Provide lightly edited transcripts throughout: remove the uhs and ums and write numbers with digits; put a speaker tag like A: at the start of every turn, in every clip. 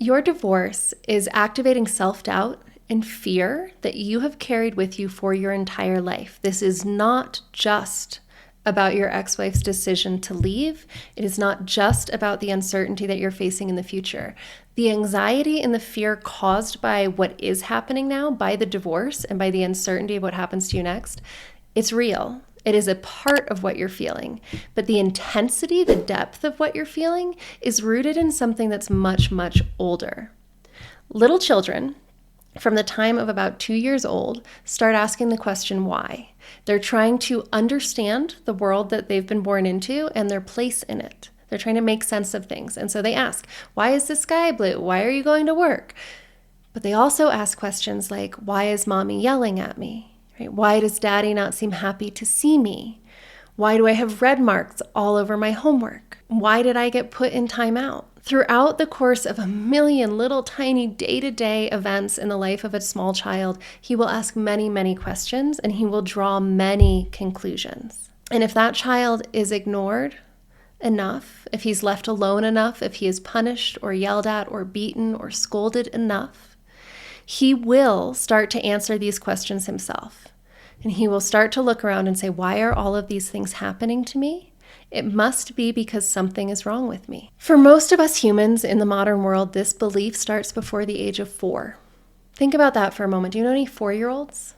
A: Your divorce is activating self-doubt and fear that you have carried with you for your entire life. This is not just about your ex-wife's decision to leave. It is not just about the uncertainty that you're facing in the future. The anxiety and the fear caused by what is happening now, by the divorce and by the uncertainty of what happens to you next, it's real. It is a part of what you're feeling. But the intensity, the depth of what you're feeling is rooted in something that's much, much older. Little children, from the time of about 2 years old, start asking the question, why? They're trying to understand the world that they've been born into and their place in it. They're trying to make sense of things. And so they ask, why is the sky blue? Why are you going to work? But they also ask questions like, why is mommy yelling at me? Right? Why does daddy not seem happy to see me? Why do I have red marks all over my homework? Why did I get put in timeout? Throughout the course of a million little tiny day-to-day events in the life of a small child, he will ask many, many questions and he will draw many conclusions. And if that child is ignored enough, if he's left alone enough, if he is punished or yelled at or beaten or scolded enough, he will start to answer these questions himself. And he will start to look around and say, why are all of these things happening to me? It must be because something is wrong with me. For most of us humans in the modern world, this belief starts before the age of 4. Think about that for a moment. Do you know any 4-year-olds?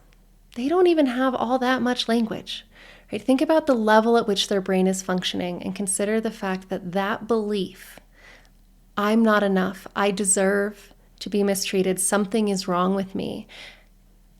A: They don't even have all that much language. Right? Think about the level at which their brain is functioning and consider the fact that that belief, I'm not enough, I deserve to be mistreated, something is wrong with me,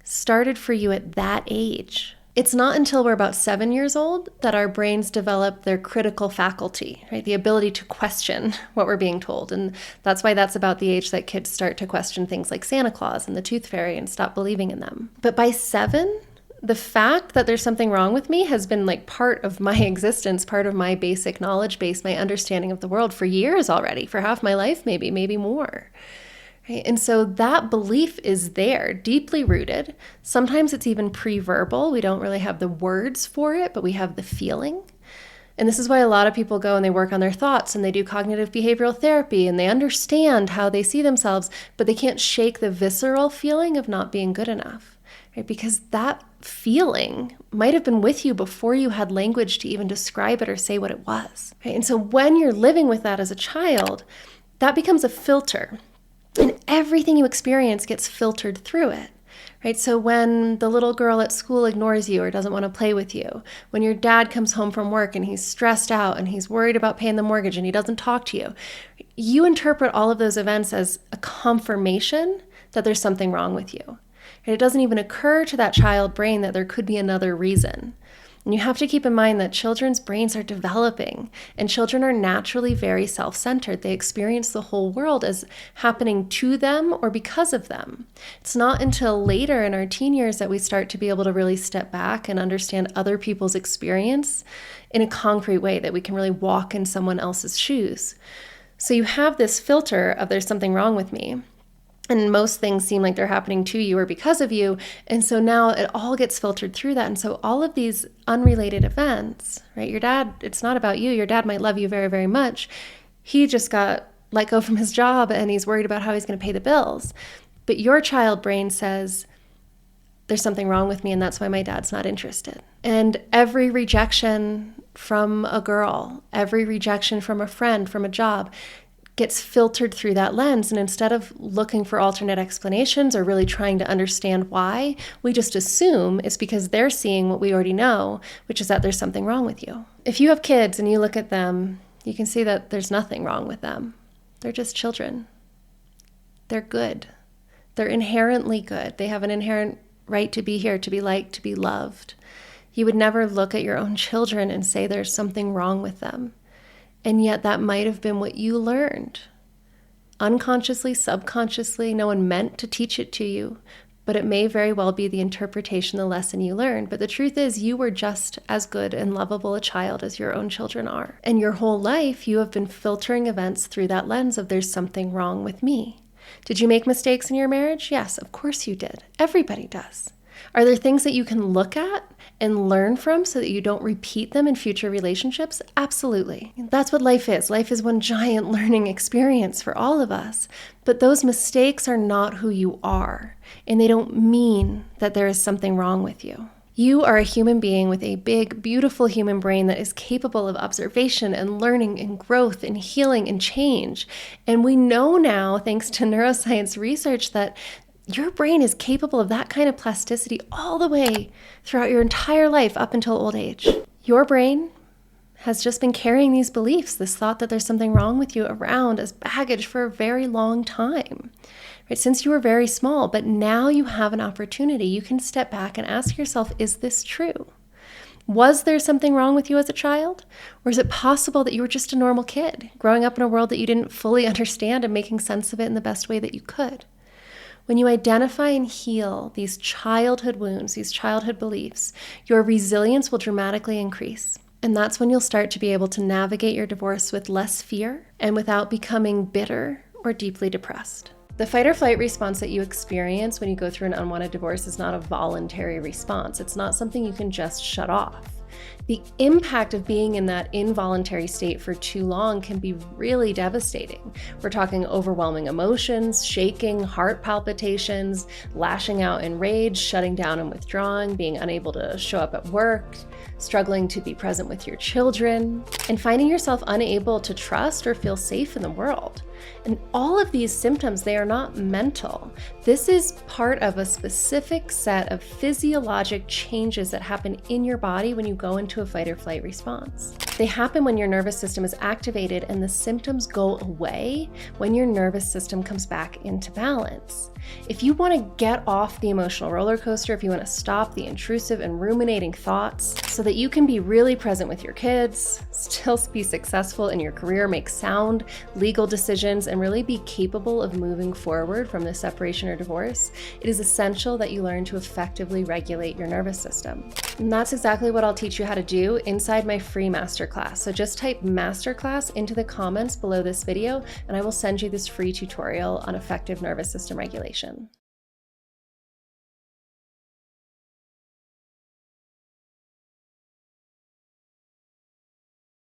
A: started for you at that age. It's not until we're about 7 years old that our brains develop their critical faculty, right? The ability to question what we're being told. And that's why that's about the age that kids start to question things like Santa Claus and the Tooth Fairy and stop believing in them. But by 7, the fact that there's something wrong with me has been like part of my existence, part of my basic knowledge base, my understanding of the world for years already, for half my life, maybe more. Right? And so that belief is there, deeply rooted. Sometimes it's even pre-verbal. We don't really have the words for it, but we have the feeling. And this is why a lot of people go and they work on their thoughts and they do cognitive behavioral therapy and they understand how they see themselves, but they can't shake the visceral feeling of not being good enough, right? Because that feeling might have been with you before you had language to even describe it or say what it was, right? And so when you're living with that as a child, that becomes a filter. And everything you experience gets filtered through it, right? So when the little girl at school ignores you or doesn't want to play with you, when your dad comes home from work and he's stressed out and he's worried about paying the mortgage and he doesn't talk to you, you interpret all of those events as a confirmation that there's something wrong with you. And it doesn't even occur to that child brain that there could be another reason. And you have to keep in mind that children's brains are developing and children are naturally very self-centered. They experience the whole world as happening to them or because of them. It's not until later in our teen years that we start to be able to really step back and understand other people's experience in a concrete way, that we can really walk in someone else's shoes. So you have this filter of there's something wrong with me. And most things seem like they're happening to you or because of you. And so now it all gets filtered through that. And so all of these unrelated events, right? Your dad, it's not about you. Your dad might love you very, very much. He just got let go from his job and he's worried about how he's going to pay the bills. But your child brain says, there's something wrong with me and that's why my dad's not interested. And every rejection from a girl, every rejection from a friend, from a job, gets filtered through that lens. And instead of looking for alternate explanations or really trying to understand why, we just assume it's because they're seeing what we already know, which is that there's something wrong with you. If you have kids and you look at them, you can see that there's nothing wrong with them. They're just children. They're good. They're inherently good. They have an inherent right to be here, to be liked, to be loved. You would never look at your own children and say there's something wrong with them. And yet that might have been what you learned. Unconsciously, subconsciously, no one meant to teach it to you, but it may very well be the interpretation, the lesson you learned. But the truth is you were just as good and lovable a child as your own children are. And your whole life you have been filtering events through that lens of there's something wrong with me. Did you make mistakes in your marriage? Yes, of course you did. Everybody does. Are there things that you can look at and learn from so that you don't repeat them in future relationships? Absolutely. That's what life is. Life is one giant learning experience for all of us. But those mistakes are not who you are, and they don't mean that there is something wrong with you. You are a human being with a big, beautiful human brain that is capable of observation and learning and growth and healing and change. And we know now, thanks to neuroscience research, that your brain is capable of that kind of plasticity all the way throughout your entire life up until old age. Your brain has just been carrying these beliefs, this thought that there's something wrong with you, around as baggage for a very long time, right? Since you were very small. But now you have an opportunity. You can step back and ask yourself, is this true? Was there something wrong with you as a child? Or is it possible that you were just a normal kid, growing up in a world that you didn't fully understand and making sense of it in the best way that you could? When you identify and heal these childhood wounds, these childhood beliefs, your resilience will dramatically increase. And that's when you'll start to be able to navigate your divorce with less fear and without becoming bitter or deeply depressed. The fight or flight response that you experience when you go through an unwanted divorce is not a voluntary response. It's not something you can just shut off. The impact of being in that involuntary state for too long can be really devastating. We're talking overwhelming emotions, shaking, heart palpitations, lashing out in rage, shutting down and withdrawing, being unable to show up at work, struggling to be present with your children, and finding yourself unable to trust or feel safe in the world. And all of these symptoms, they are not mental. This is part of a specific set of physiologic changes that happen in your body when you go into a fight or flight response. They happen when your nervous system is activated, and the symptoms go away when your nervous system comes back into balance. If you want to get off the emotional roller coaster, if you want to stop the intrusive and ruminating thoughts so that you can be really present with your kids, still be successful in your career, make sound legal decisions, and really be capable of moving forward from the separation or divorce, it is essential that you learn to effectively regulate your nervous system. And that's exactly what I'll teach you how to do inside my free masterclass. So just type masterclass into the comments below this video, and I will send you this free tutorial on effective nervous system regulation.